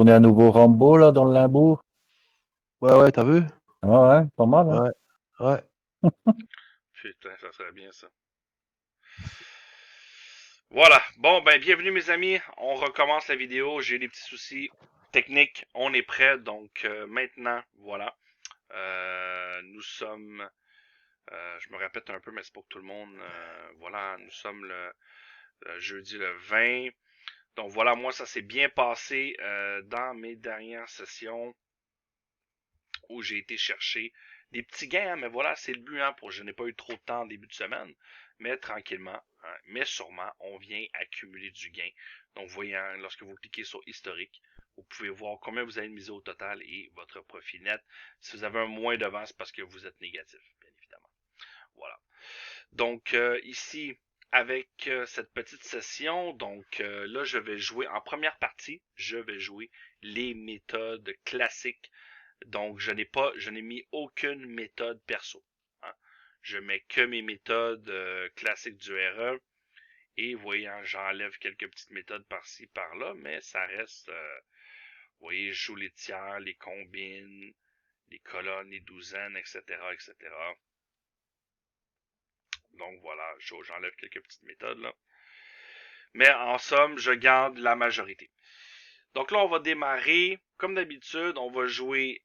tourner un nouveau Rambo là dans le limbo. Ouais, t'as vu? Ouais, ouais, pas mal, hein. Ouais, ouais. Putain, ça serait bien ça. Voilà. Bon, ben, bienvenue mes amis. On recommence la vidéo. J'ai des petits soucis techniques. On est prêt. Donc, maintenant, voilà. Nous sommes... je me répète un peu, mais c'est pour tout le monde. Voilà, nous sommes le jeudi le 20. Donc, voilà, moi, ça s'est bien passé dans mes dernières sessions où j'ai été chercher des petits gains, hein, mais voilà, c'est le but, hein, je n'ai pas eu trop de temps en début de semaine, mais tranquillement, hein, mais sûrement, on vient accumuler du gain. Donc, voyez, hein, lorsque vous cliquez sur historique, vous pouvez voir combien vous avez misé au total et votre profit net. Si vous avez un moins devant, c'est parce que vous êtes négatif, bien évidemment. Voilà. Donc, ici, avec cette petite session, donc là, je vais jouer, en première partie, je vais jouer les méthodes classiques. Donc, je n'ai mis aucune méthode perso. Hein. Je mets que mes méthodes classiques du RE. Et voyez, j'enlève quelques petites méthodes par-ci, par-là, mais ça reste, vous voyez, je joue les tiers, les combines, les colonnes, les douzaines, etc., etc. Donc voilà, j'enlève quelques petites méthodes là. Mais en somme, je garde la majorité. Donc là, on va démarrer. Comme d'habitude, on va jouer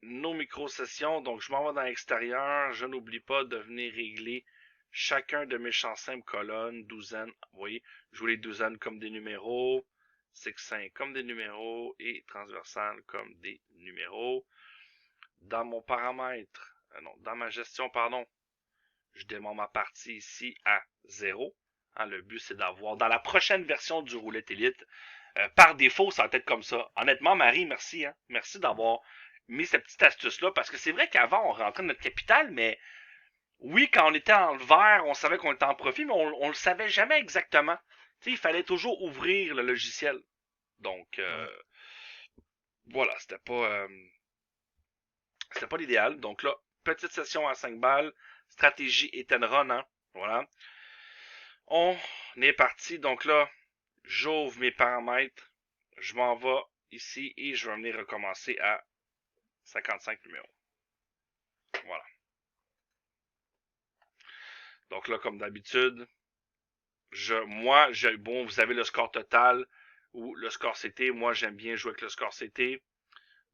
nos micro-sessions. Donc, je m'en vais dans l'extérieur. Je n'oublie pas de venir régler chacun de mes champs simples, colonnes, douzaines. Vous voyez, jouer les douzaines comme des numéros. 6-5 comme des numéros. Et transversal comme des numéros. Dans mon paramètre, non, dans ma gestion, pardon, je démarre ma partie ici à 0. Hein, le but, c'est d'avoir, dans la prochaine version du Roulette Elite, par défaut, ça va être comme ça. Honnêtement, Marie, merci. Hein. Merci d'avoir mis cette petite astuce-là, parce que c'est vrai qu'avant, on rentrait notre capital, mais oui, quand on était en vert, on savait qu'on était en profit, mais on le savait jamais exactement. T'sais, il fallait toujours ouvrir le logiciel. Donc, voilà, c'était pas l'idéal. Donc là, petite session à 5 balles, stratégie et run, hein. Voilà. On est parti. Donc là, j'ouvre mes paramètres. Je m'en vais ici et je vais venir recommencer à 55 numéros. Voilà. Donc là, comme d'habitude, bon, vous avez le score total ou le score CT. Moi, j'aime bien jouer avec le score CT.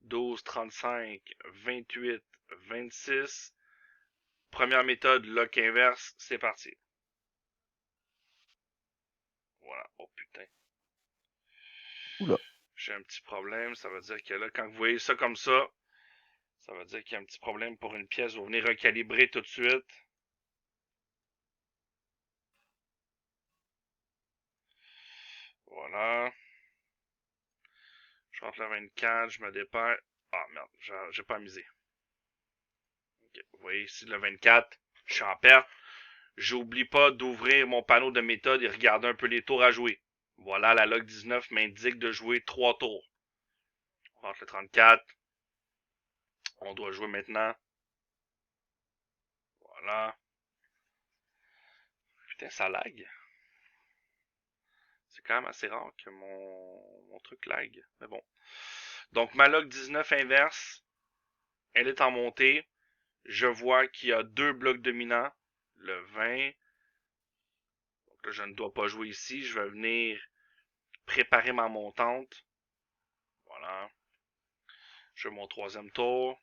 12, 35, 28, 26. Première méthode, lock inverse. C'est parti. Voilà. Oh putain. Oula. J'ai un petit problème. Ça veut dire que là, quand vous voyez ça comme ça veut dire qu'il y a un petit problème pour une pièce. Vous venez recalibrer tout de suite. Voilà. Je rentre le 24, je me dépêche. Ah merde, j'ai pas misé. Okay. Vous voyez ici le 24, je suis en perte. J'oublie pas d'ouvrir mon panneau de méthode et regarder un peu les tours à jouer. Voilà, la log 19 m'indique de jouer 3 tours. On rentre le 34. On doit jouer maintenant. Voilà. Putain, ça lag. C'est quand même assez rare que mon truc lag. Mais bon. Donc, ma log 19 inverse, elle est en montée. Je vois qu'il y a deux blocs dominants. Le 20. Donc là, je ne dois pas jouer ici. Je vais venir préparer ma montante. Voilà. Je fais mon troisième tour.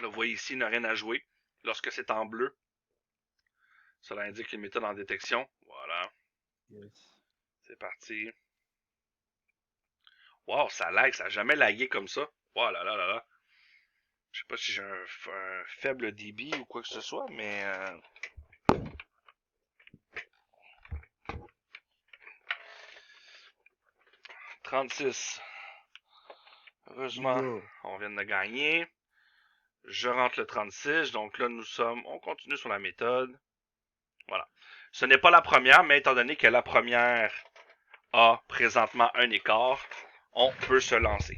Là, vous voyez ici, il n'a rien à jouer. Lorsque c'est en bleu, cela indique une méthode en détection. Voilà. Yes. C'est parti. Wow, ça lag. Ça n'a jamais lagué comme ça. Wow, là là là là. Je sais pas si j'ai un faible débit ou quoi que ce soit, mais... 36. Heureusement, on vient de gagner. Je rentre le 36. Donc là, on continue sur la méthode. Voilà. Ce n'est pas la première, mais étant donné que la première a présentement un écart, on peut se lancer.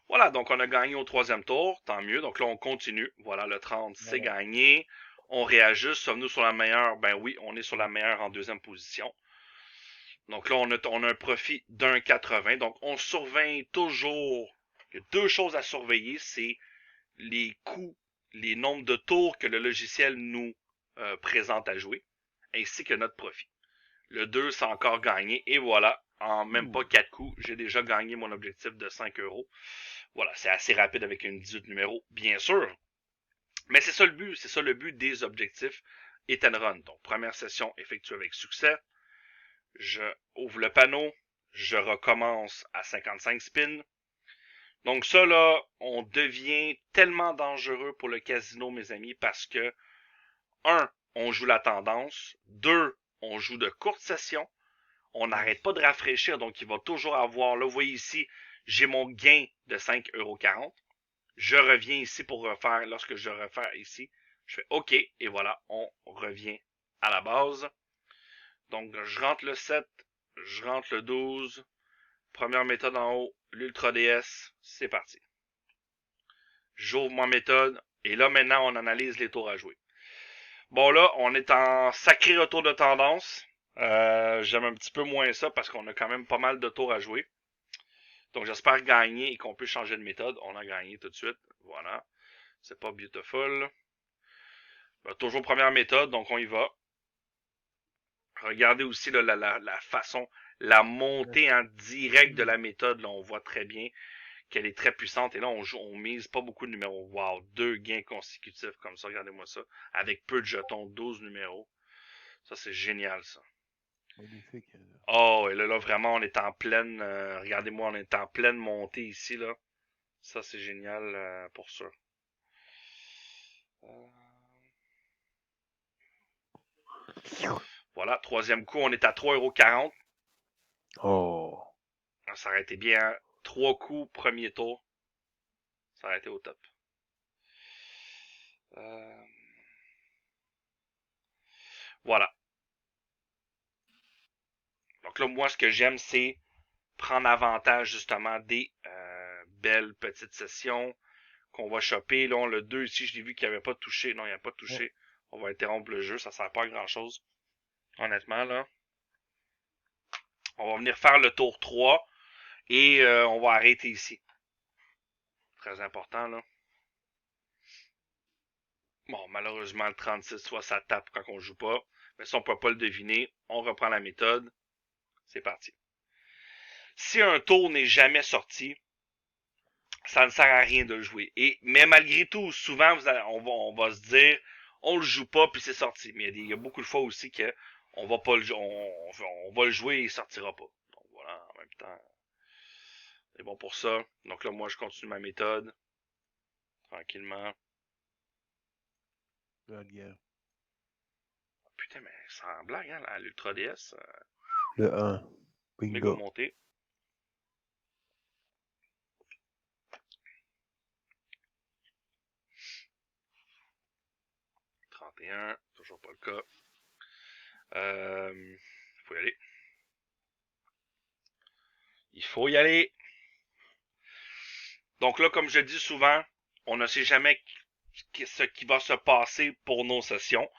Voilà, donc on a gagné au troisième tour, tant mieux. Donc là, on continue. Voilà, le 30, c'est gagné. On réajuste. Sommes-nous sur la meilleure? Ben oui, on est sur la meilleure en deuxième position. Donc là, on a un profit d'1,80. Donc on surveille toujours. Il y a deux choses à surveiller, c'est les coûts, les nombres de tours que le logiciel nous présente à jouer, ainsi que notre profit. Le 2, c'est encore gagné. Et voilà, en même pas 4 coups, j'ai déjà gagné mon objectif de 5 euros. Voilà, c'est assez rapide avec une 18 numéro, bien sûr. Mais c'est ça le but, c'est ça le but des objectifs hit and run. Donc, première session effectuée avec succès. Je ouvre le panneau, je recommence à 55 spins. Donc ça là, on devient tellement dangereux pour le casino, mes amis, parce que 1, on joue la tendance. 2, on joue de courtes sessions. On n'arrête pas de rafraîchir, donc il va toujours avoir, là vous voyez ici, j'ai mon gain de 5,40 €. Je reviens ici pour refaire, lorsque je refais ici, je fais OK, et voilà, on revient à la base. Donc je rentre le 7, je rentre le 12, première méthode en haut, l'Ultra DS, c'est parti. J'ouvre ma méthode, et là maintenant on analyse les tours à jouer. Bon là, on est en sacré retour de tendance. J'aime un petit peu moins ça parce qu'on a quand même pas mal de tours à jouer. Donc j'espère gagner et qu'on peut changer de méthode. On a gagné tout de suite. Voilà. C'est pas beautiful. Ben, toujours première méthode, donc on y va. Regardez aussi là, la façon, la montée en direct de la méthode. Là, on voit très bien qu'elle est très puissante. Et là, on mise pas beaucoup de numéros. Wow, 2 gains consécutifs comme ça. Regardez-moi ça. Avec peu de jetons, 12 numéros. Ça, c'est génial, ça. Magnifique. Oh, et là, vraiment, on est en pleine... regardez-moi, on est en pleine montée ici, là. Ça, c'est génial pour ça. Voilà, troisième coup, on est à 3,40 €. Oh. Ça aurait été bien. 3 coups, premier tour. Ça aurait été au top. Voilà. Donc là, moi, ce que j'aime, c'est prendre avantage, justement, des belles petites sessions qu'on va choper. Là, le 2 ici, je l'ai vu qu'il n'y avait pas touché. Non, il n'y a pas touché. On va interrompre le jeu. Ça sert pas à grand-chose. Honnêtement, là. On va venir faire le tour 3 et on va arrêter ici. Très important, là. Bon, malheureusement, le 36, soit ça tape quand on joue pas. Mais ça, on peut pas le deviner. On reprend la méthode. C'est parti. Si un tour n'est jamais sorti, ça ne sert à rien de le jouer. Mais malgré tout, souvent, on va se dire, on le joue pas puis c'est sorti. Mais il y a beaucoup de fois aussi que on va pas on va le jouer et il sortira pas. Donc voilà, en même temps, c'est bon pour ça. Donc là, moi, je continue ma méthode. Tranquillement. Putain, mais sans blague, hein, l'Ultra DS, Le 1. méga Bingo. montée. Toujours pas le cas. Faut y aller. Il faut y aller. Donc là, comme je dis souvent, on ne sait jamais ce qui va se passer pour nos sessions.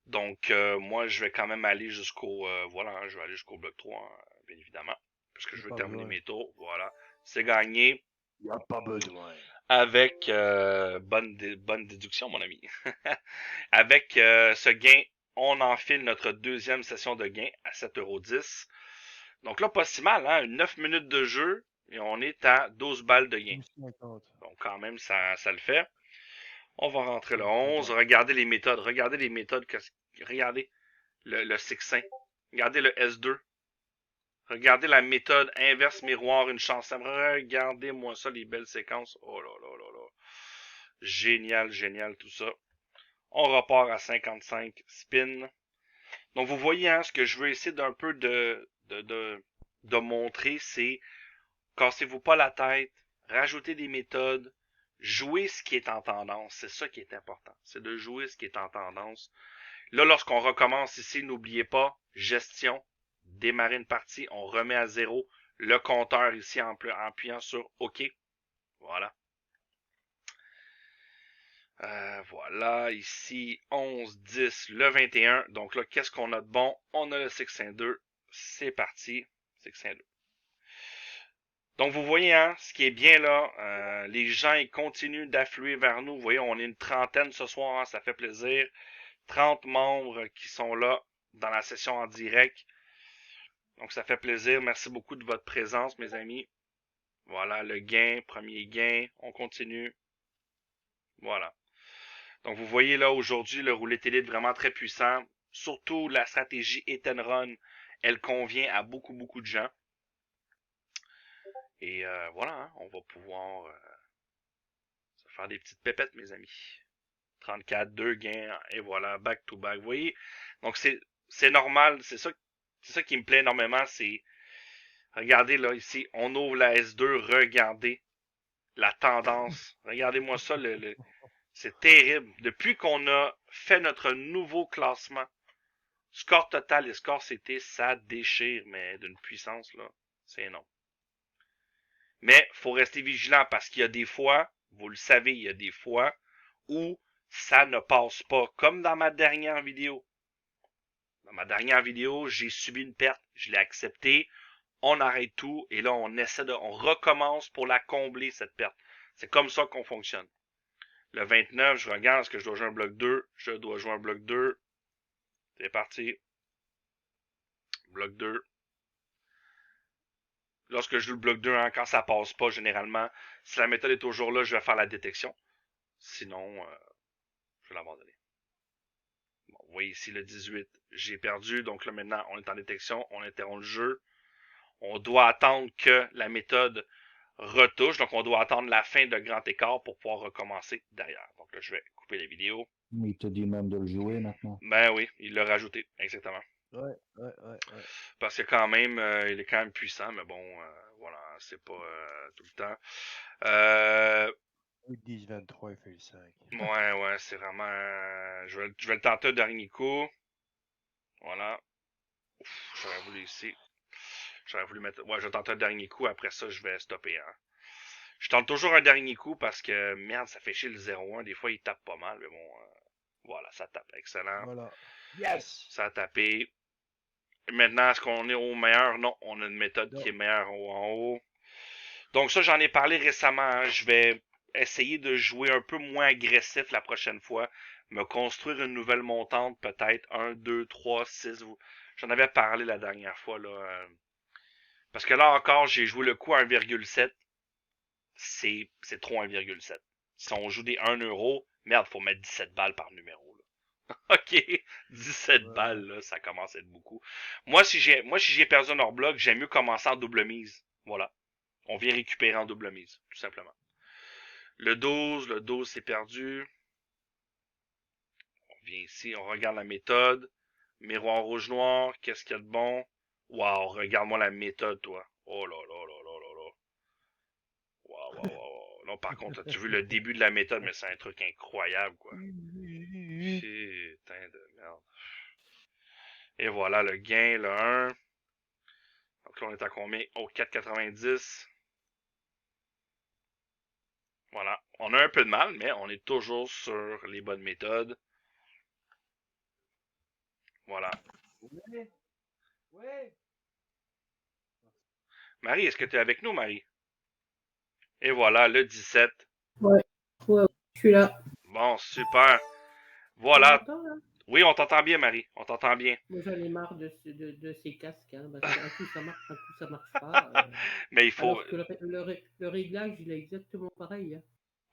Donc, moi, je vais quand même aller jusqu'au... voilà, hein, je vais aller jusqu'au bloc 3, hein, bien évidemment. Parce que je veux terminer mes tours. Voilà. C'est gagné. Il n'y a pas besoin. Avec bonne déduction, mon ami. Avec ce gain, on enfile notre deuxième session de gain à 7,10 €. Donc là, pas si mal, hein? 9 minutes de jeu et on est à 12 balles de gain. Donc quand même, ça le fait. On va rentrer le 11. Regardez les méthodes. Regardez les méthodes. Regardez le sexin. Regardez le S2. Regardez la méthode inverse miroir, une chance. Regardez-moi ça, les belles séquences. Oh là là là là. Génial, génial tout ça. On repart à 55 spins. Donc vous voyez, hein, ce que je veux essayer d'un peu de montrer, c'est cassez-vous pas la tête, rajoutez des méthodes, jouez ce qui est en tendance. C'est ça qui est important. C'est de jouer ce qui est en tendance. Là, lorsqu'on recommence ici, n'oubliez pas, gestion, démarrer une partie, on remet à 0 le compteur ici en appuyant sur OK. Voilà. Voilà, ici 11, 10, le 21. Donc là, qu'est-ce qu'on a de bon? On a le 6-2. C'est parti. 6-2. Donc vous voyez, hein, ce qui est bien là, les gens ils continuent d'affluer vers nous. Vous voyez, on est une trentaine ce soir, hein, ça fait plaisir. 30 membres qui sont là dans la session en direct. Donc ça fait plaisir. Merci beaucoup de votre présence, mes amis. Voilà, le gain, premier gain. On continue. Voilà. Donc vous voyez là aujourd'hui le roulette élite vraiment très puissant. Surtout la stratégie hit and run, elle convient à beaucoup de gens. Et voilà, hein, on va pouvoir se faire des petites pépettes, mes amis. 34, 2 gains, et voilà, back to back. Vous voyez? Donc c'est normal, c'est ça qui me plaît énormément, c'est regardez là ici, on ouvre la S2, regardez la tendance. Regardez-moi ça, c'est terrible. Depuis qu'on a fait notre nouveau classement, score total et score CT, ça déchire, mais d'une puissance, là, c'est énorme. Mais faut rester vigilant parce qu'il y a des fois, vous le savez, il y a des fois où ça ne passe pas. Comme dans ma dernière vidéo. Dans ma dernière vidéo, j'ai subi une perte, je l'ai accepté, on arrête tout et là on recommence pour la combler cette perte. C'est comme ça qu'on fonctionne. Le 29, je regarde, est-ce que je dois jouer un bloc 2? Je dois jouer un bloc 2. C'est parti. Bloc 2. Lorsque je joue le bloc 2, hein, quand ça passe pas, généralement, si la méthode est toujours là, je vais faire la détection. Sinon, je vais l'abandonner. Bon, vous voyez ici le 18, j'ai perdu. Donc là, maintenant, on est en détection. On interrompt le jeu. On doit attendre que la méthode retouche. Donc, on doit attendre la fin de grand écart pour pouvoir recommencer derrière. Donc là, je vais couper la vidéo. Il te dit même de le jouer maintenant. Ben oui, il l'a rajouté, exactement. Ouais. Parce que quand même, il est quand même puissant, mais bon, voilà, c'est pas tout le temps. 10, 23, il fait le 5. Ouais, c'est vraiment... je vais le tenter un dernier coup. Voilà. Ouf, j'aurais voulu ici. J'aurais voulu mettre... Ouais, je vais tenter un dernier coup, après ça, je vais stopper. Hein. Je tente toujours un dernier coup parce que, merde, ça fait chier le 0-1. Des fois, il tape pas mal, mais bon... voilà, ça tape. Excellent. Voilà. Yes! Ça a tapé. Maintenant, est-ce qu'on est au meilleur? Non, on a une méthode qui est meilleure en haut. Donc ça, j'en ai parlé récemment. Hein. Je vais essayer de jouer un peu moins agressif la prochaine fois. Me construire une nouvelle montante, peut-être 1, 2, 3, 6. J'en avais parlé la dernière fois. Là. Parce que là encore, j'ai joué le coup à 1,7. C'est trop 1,7. Si on joue des 1 euro, merde, faut mettre 17 balles par numéro. Là. OK, 17 balles, là, ça commence à être beaucoup. Moi, si j'ai perdu un hors-bloc, j'aime mieux commencer en double mise. Voilà. On vient récupérer en double mise, tout simplement. Le 12 c'est perdu. On vient ici, on regarde la méthode. Miroir rouge-noir, qu'est-ce qu'il y a de bon? Wow, regarde-moi la méthode, toi. Oh là là là là là là. Wow. Non, par contre, as-tu vu le début de la méthode, mais c'est un truc incroyable, quoi. Putain de merde. Et voilà, le gain, le 1. Donc là, on est à combien? Oh, 4,90. Voilà. On a un peu de mal, mais on est toujours sur les bonnes méthodes. Voilà. Ouais. Marie, est-ce que tu es avec nous, Marie? Et voilà, le 17. Ouais, je suis là. Bon, super. Voilà. Tu m'entends, là? Oui, on t'entend bien, Marie. On t'entend bien. Moi, j'en ai marre de ces casques. Hein, parce qu'un coup, ça marche, un coup, ça marche pas. Mais il faut... Alors que le réglage, il est exactement pareil. Hein.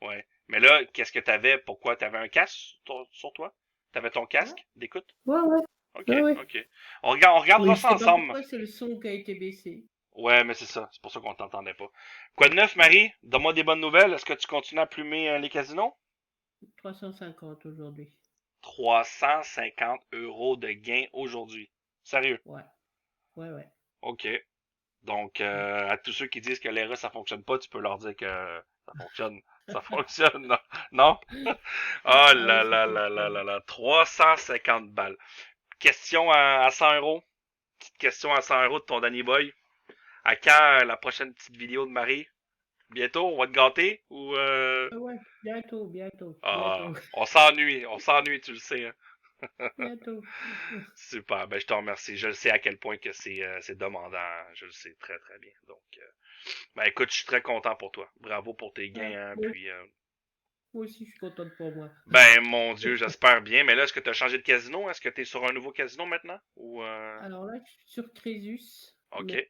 Ouais. Mais là, qu'est-ce que t'avais? Pourquoi? T'avais un casque sur toi? T'avais ton casque d'écoute? Ouais. Ok, Ouais. ok. On regardera Oui, ça je sais pas ensemble. pourquoi c'est le son qui a été baissé. Ouais, mais c'est ça. C'est pour ça qu'on t'entendait pas. Quoi de neuf, Marie? Donne-moi des bonnes nouvelles. Est-ce que tu continues à plumer les casinos? 350 aujourd'hui. 350 € de gain aujourd'hui. Sérieux? Ouais. Ok. Donc, à tous ceux qui disent que l'ERA, ça fonctionne pas, tu peux leur dire que ça fonctionne. Ça fonctionne, non? Non? Oh là là là là là là. 350 balles. Question à 100 €. Petite question à 100 € de ton Danny Boy. À quand la prochaine petite vidéo de Marie? Bientôt, on va te gâter ou Ouais, bientôt. Ah, on s'ennuie, tu le sais. Hein? Bientôt. Super, ben je te remercie. Je le sais à quel point que c'est demandant. Hein. Je le sais très très bien. Donc, ben écoute, je suis très content pour toi. Bravo pour tes gains. Hein, Moi puis, moi aussi, je suis contente pour moi. ben mon Dieu, j'espère bien. Mais là, est-ce que tu as changé de casino? Est-ce que tu es sur un nouveau casino maintenant? Ou Alors là, je suis sur Crésus. ok. Mais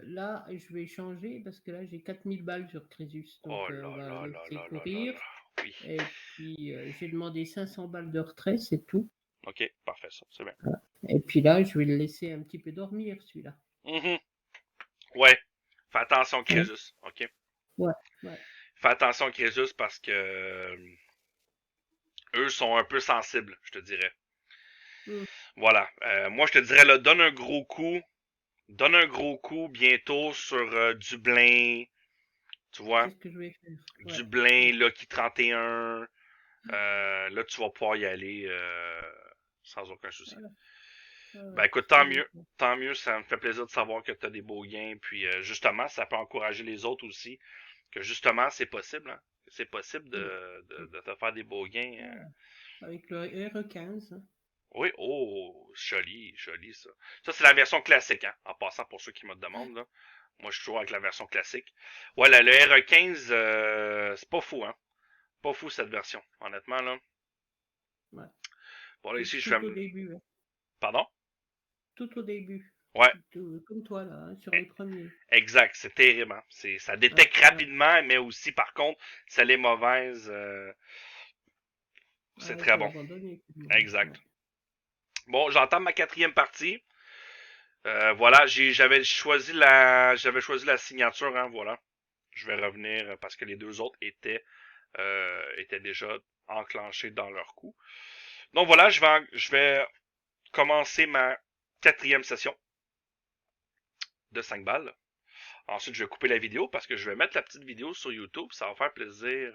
là, je vais changer parce que là, j'ai 4000 balles sur Crésus. Oh Donc, on là va là là laisser là là là courir. là. Oui. Et puis, j'ai demandé 500 balles de retrait, c'est tout. Ok, parfait ça, c'est bien. Et puis là, je vais le laisser un petit peu dormir, celui-là. Mhm. Ouais. Fais attention, Ouais, Crésus. Ok. ouais, ouais. Fais attention, Crésus, parce que eux sont un peu sensibles, je te dirais. Hmm. Voilà. Moi, je te dirais, là, donne un gros coup. Donne un gros coup bientôt sur Dublin. Tu vois? C'est ce que je vais faire. Ouais, Dublin, ouais. Lucky 31. Là, tu vas pouvoir y aller sans aucun souci. Voilà. Ben Ouais, écoute, c'est ce que je vais faire. tant mieux, ça me fait plaisir de savoir que tu as des beaux gains. Puis justement, ça peut encourager les autres aussi. Que justement, c'est possible. Hein? C'est possible Hmm. de te faire des beaux gains. Voilà. Avec le RE15. Hein. Oui, oh, joli, joli ça. Ça, c'est la version classique, hein, en passant pour ceux qui me demandent, là. Moi, je suis toujours avec la version classique. Ouais, le RE15, c'est pas fou, hein. Pas fou, cette version, honnêtement, là. Ouais. Bon, là, ici, je vais Tout au me... début. Hein. Pardon? Tout au début. Ouais, Comme toi, là, hein, sur e- les premiers. exact, c'est terrible, hein. Ça Ouais, détecte ouais. rapidement, mais aussi, par contre, si elle est mauvaise, c'est Ah, il très faut bon. l'abandonner. Ouais. Exact. Bon, j'entame ma quatrième partie. Voilà, j'avais choisi la signature, hein, voilà. Je vais revenir parce que les deux autres étaient déjà enclenchés dans leur coup. Donc voilà, je vais commencer ma quatrième session de 5 balles. Ensuite, je vais couper la vidéo parce que je vais mettre la petite vidéo sur YouTube. Ça va faire plaisir.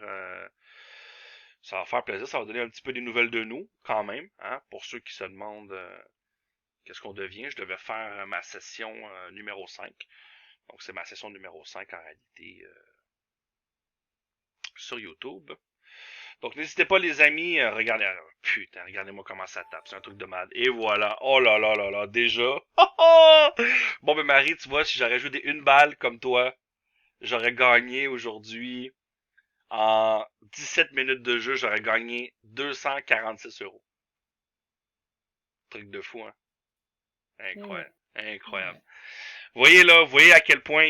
Ça va faire plaisir. Ça va donner un petit peu des nouvelles de nous, quand même. Hein, pour ceux qui se demandent qu'est-ce qu'on devient. Je devais faire ma session numéro 5. Donc c'est ma session numéro 5 en réalité sur YouTube. Donc n'hésitez pas les amis, regardez, putain, regardez-moi comment ça tape, c'est un truc de malade. Et voilà, oh là là là là, déjà. Bon ben Marie, tu vois, si j'aurais joué des une balle comme toi, j'aurais gagné aujourd'hui, en 17 minutes de jeu, j'aurais gagné 246 €. Truc de fou, hein. Ouais, Incroyable, incroyable. ouais. Voyez là, voyez à quel point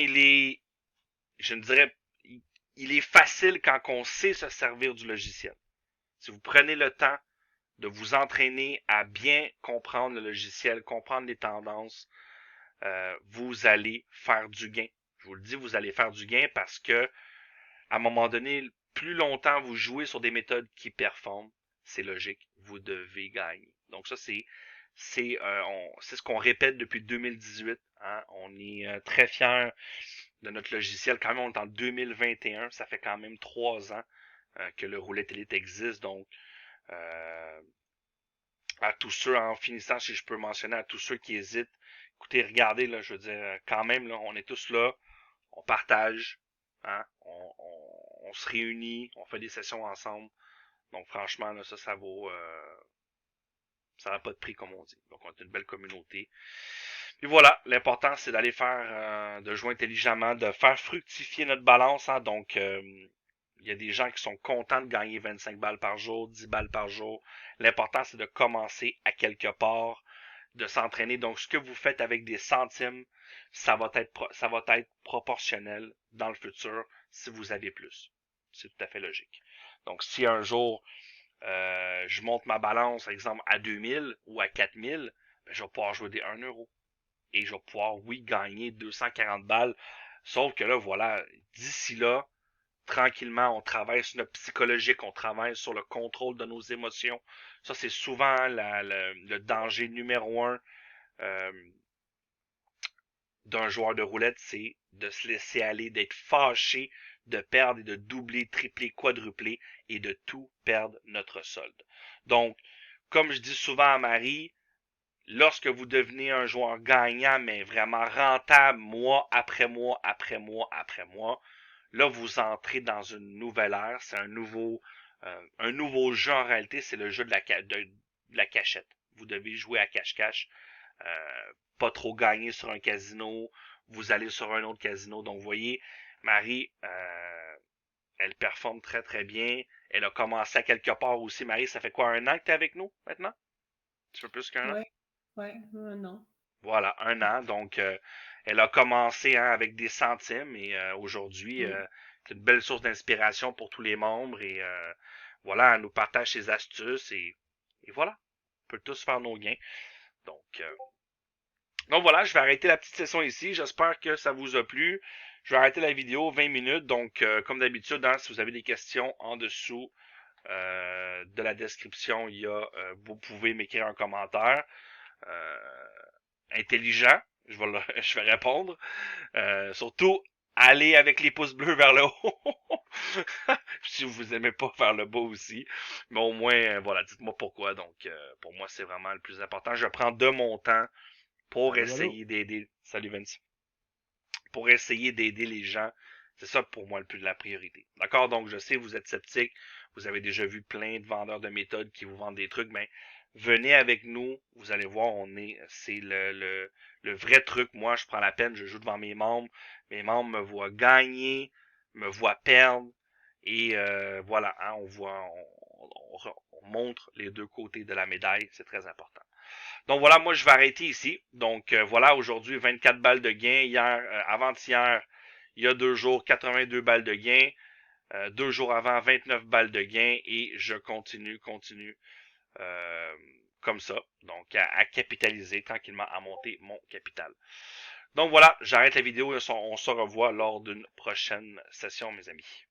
je ne dirais, il est facile quand on sait se servir du logiciel. Si vous prenez le temps de vous entraîner à bien comprendre le logiciel, comprendre les tendances, vous allez faire du gain. Je vous le dis, vous allez faire du gain parce que à un moment donné, plus longtemps vous jouez sur des méthodes qui performent, c'est logique, vous devez gagner. Donc ça, c'est ce qu'on répète depuis 2018. Hein? On est très fiers de notre logiciel. Quand même, on est en 2021. Ça fait quand même 3 ans que le Roulette Elite existe. Donc, euh, à tous ceux, en finissant, si je peux mentionner, à tous ceux qui hésitent, écoutez, regardez, là, je veux dire, quand même, là, on est tous là, on partage, hein, on se réunit, on fait des sessions ensemble. Donc, franchement, là, ça vaut, ça n'a pas de prix, comme on dit. Donc, on est une belle communauté. Et voilà, l'important, c'est d'aller faire, de jouer intelligemment, de faire fructifier notre balance, hein. Donc, il y a des gens qui sont contents de gagner 25 balles par jour, 10 balles par jour. L'important, c'est de commencer à quelque part, de s'entraîner. Donc, ce que vous faites avec des centimes, ça va être proportionnel dans le futur si vous avez plus. C'est tout à fait logique. Donc, si un jour, je monte ma balance, par exemple, à 2000 ou à 4000, ben, je vais pouvoir jouer des 1 €. Et je vais pouvoir, oui, gagner 240 balles. Sauf que là, voilà, d'ici là, tranquillement, on travaille sur notre psychologique, on travaille sur le contrôle de nos émotions. Ça, c'est souvent le danger numéro un euh, d'un joueur de roulette, c'est de se laisser aller, d'être fâché, de perdre et de doubler, tripler, quadrupler et de tout perdre notre solde. Donc, comme je dis souvent à Marie, lorsque vous devenez un joueur gagnant, mais vraiment rentable mois après mois après mois après mois, Là, vous entrez dans une nouvelle ère. C'est un nouveau jeu en réalité. C'est le jeu de la cachette. Vous devez jouer à cache-cache. Pas trop gagner sur un casino. Vous allez sur un autre casino. Donc, vous voyez, Marie, elle performe très très bien. Elle a commencé à quelque part aussi. Marie, ça fait quoi, 1 an que tu es avec nous maintenant? Un petit peu plus qu'1 an? Ouais, non. Voilà, 1 an. Donc, elle a commencé avec des centimes et aujourd'hui, Mm. c'est une belle source d'inspiration pour tous les membres. Et voilà, elle nous partage ses astuces et voilà, on peut tous faire nos gains. Donc voilà, je vais arrêter la petite session ici. J'espère que ça vous a plu. Je vais arrêter la vidéo 20 minutes. Donc, comme d'habitude, si vous avez des questions en dessous de la description, vous pouvez m'écrire un commentaire intelligent. Je vais répondre. Surtout, allez avec les pouces bleus vers le haut. Si vous aimez pas vers le bas aussi. Mais au moins, voilà, dites-moi pourquoi. Donc, pour moi, c'est vraiment le plus important. Je prends de mon temps pour Allô, essayer d'aider. Salut Vince. Pour essayer d'aider les gens. C'est ça pour moi le plus de la priorité. D'accord? Donc je sais, vous êtes sceptique. Vous avez déjà vu plein de vendeurs de méthodes qui vous vendent des trucs. Mais venez avec nous. Vous allez voir, c'est le vrai truc. Moi, je prends la peine, je joue devant mes membres. Mes membres me voient gagner, me voient perdre. Et voilà, on montre les deux côtés de la médaille. C'est très important. Donc voilà, moi je vais arrêter ici. Donc voilà, aujourd'hui 24 balles de gain. Hier, avant-hier, il y a 2 jours, 82 balles de gain. 2 jours avant, 29 balles de gain. Et je continue comme ça. Donc à capitaliser tranquillement, à monter mon capital. Donc voilà, j'arrête la vidéo et on se revoit lors d'une prochaine session, mes amis.